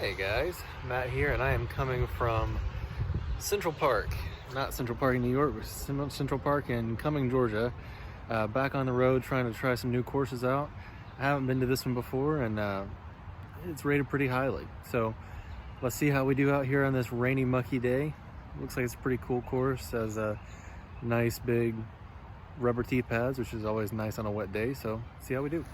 Hey guys, Matt here, and I am coming from Central Park. Not Central Park in New York, but Central Park in Cunming, Georgia. Back on the road trying to try some new courses out. I haven't been to this one before, and it's rated pretty highly. So let's see how we do out here on this rainy, mucky day. Looks like it's a pretty cool course. Has nice big rubber tee pads, which is always nice on a wet day. So see how we do.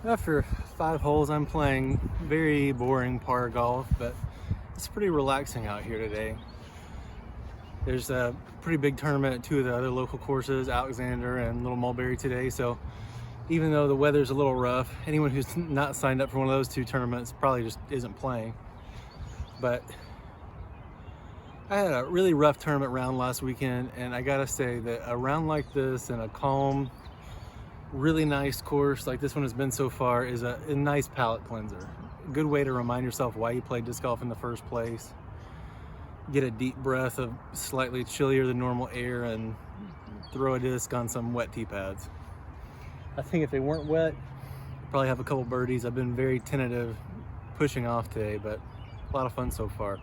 After 5 holes, I'm playing very boring par golf, but it's pretty relaxing out here today. There's a pretty big tournament at 2 of the other local courses, Alexander and Little Mulberry today, so even though the weather's a little rough, anyone who's not signed up for one of those 2 tournaments probably just isn't playing. But I had a really rough tournament round last weekend, and I gotta say that a round like this and a calm, really nice course like this one has been so far is a nice palate cleanser. A good way to remind yourself why you played disc golf in the first place. Get a deep breath of slightly chillier than normal air and throw a disc on some wet tee pads. I think if they weren't wet, probably have a couple birdies. I've been very tentative pushing off today, but a lot of fun so far.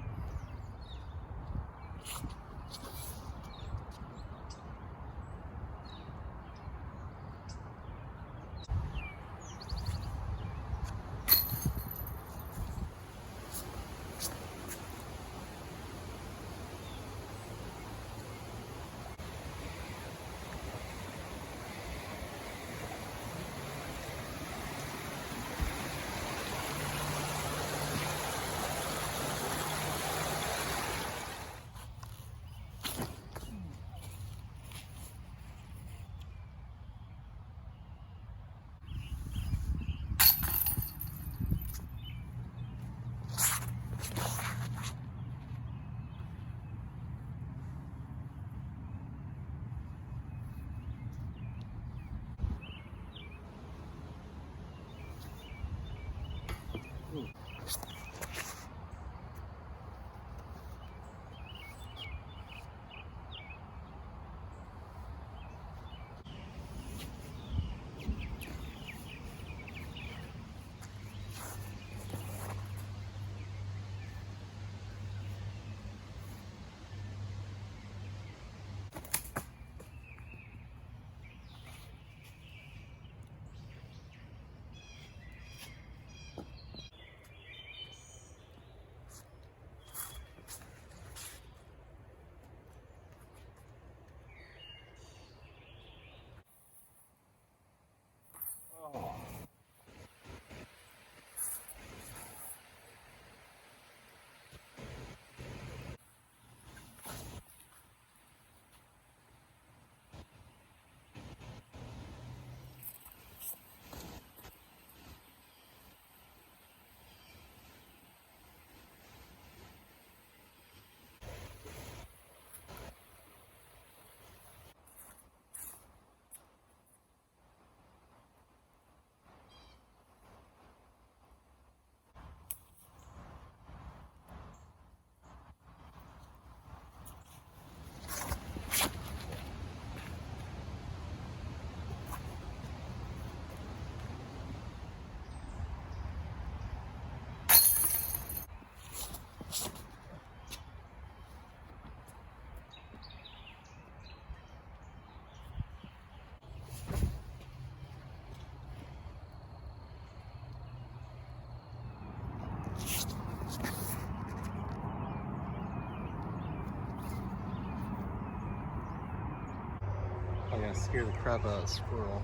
I'm gonna scare the crap out of the squirrel.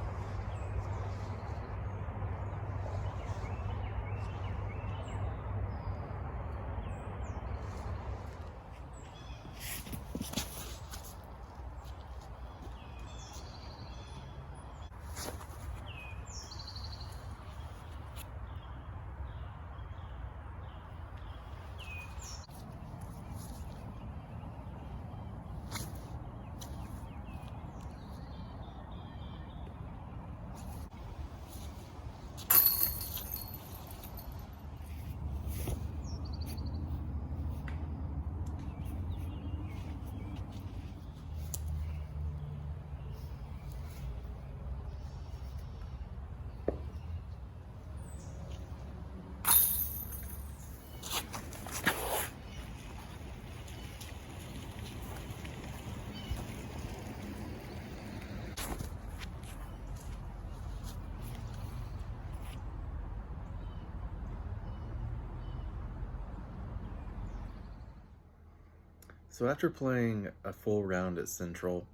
So after playing a full round at Central,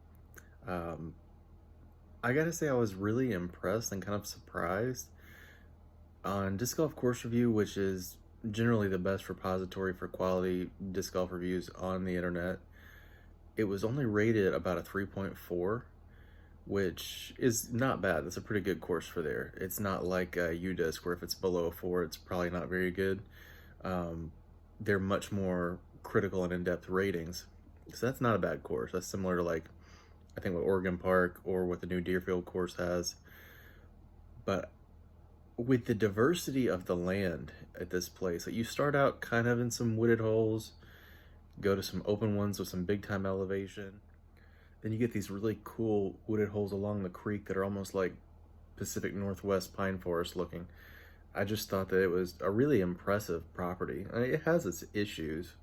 um, I gotta say I was really impressed and kind of surprised on Disc Golf Course Review, which is generally the best repository for quality disc golf reviews on the internet. It was only rated about a 3.4, which is not bad. That's a pretty good course for there. It's not like UDisc, where if it's below a 4, it's probably not very good. They're much more critical and in-depth ratings. So that's not a bad course. That's similar to, like, I think what Oregon Park or what the new Deerfield course has. But with the diversity of the land at this place, like, you start out kind of in some wooded holes, go to some open ones with some big time elevation. Then you get these really cool wooded holes along the creek that are almost like Pacific Northwest pine forest looking. I just thought that it was a really impressive property. I mean, it has its issues.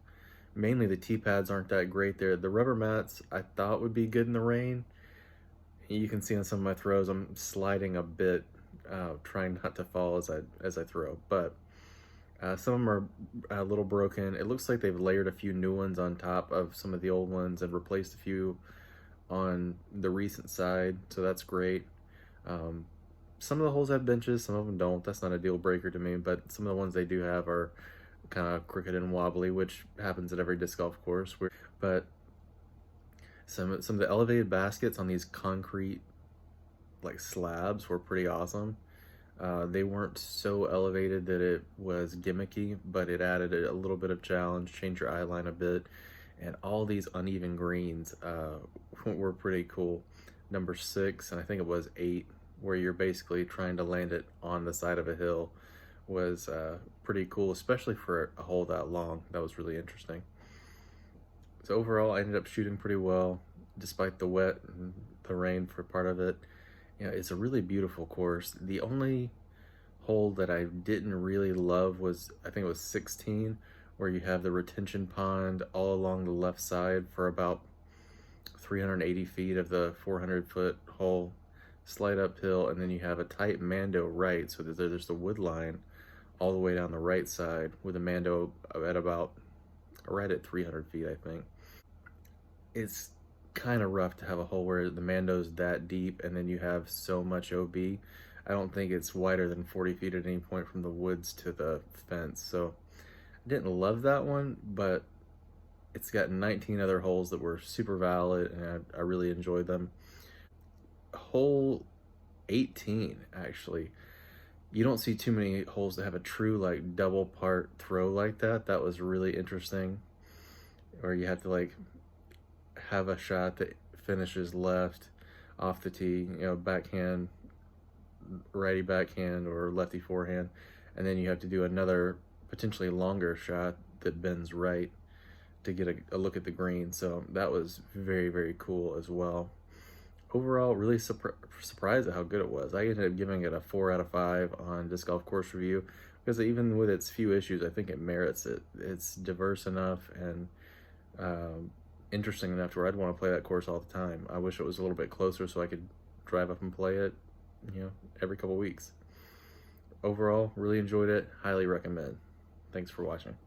Mainly the tee pads aren't that great there. The rubber mats I thought would be good in the rain. You can see on some of my throws I'm sliding a bit, trying not to fall as I throw. But some of them are a little broken. It looks like they've layered a few new ones on top of some of the old ones and replaced a few on the recent side, so that's great. Some of the holes have benches, some of them don't. That's not a deal breaker to me, but some of the ones they do have are kind of crooked and wobbly, which happens at every disc golf course. But some of the elevated baskets on these concrete like slabs were pretty awesome. They weren't so elevated that it was gimmicky, but it added a little bit of challenge, changed your eye line a bit, and all these uneven greens were pretty cool. Number 6, and I think it was 8, where you're basically trying to land it on the side of a hill, was pretty cool, especially for a hole that long. That was really interesting. So overall, I ended up shooting pretty well, despite the wet and the rain for part of it. You know, it's a really beautiful course. The only hole that I didn't really love was, I think it was 16, where you have the retention pond all along the left side for about 380 feet of the 400-foot hole, slide uphill, and then you have a tight Mando right, so that there's the wood line all the way down the right side with a Mando at about right at 300 feet, I think. It's kind of rough to have a hole where the Mando's that deep and then you have so much OB. I don't think it's wider than 40 feet at any point from the woods to the fence, so I didn't love that one, but it's got 19 other holes that were super valid, and I really enjoyed them. Hole 18, actually, you don't see too many holes that have a true like double part throw like that. That was really interesting, or you have to like have a shot that finishes left off the tee, you know, backhand, righty backhand, or lefty forehand, and then you have to do another potentially longer shot that bends right to get a look at the green. So that was very, very cool as well. Overall, really surprised at how good it was. I ended up giving it a 4 out of 5 on Disc Golf Course Review, because even with its few issues, I think it merits it. It's diverse enough and interesting enough to where I'd want to play that course all the time. I wish it was a little bit closer so I could drive up and play it, you know, every couple weeks. Overall, really enjoyed it. Highly recommend. Thanks for watching.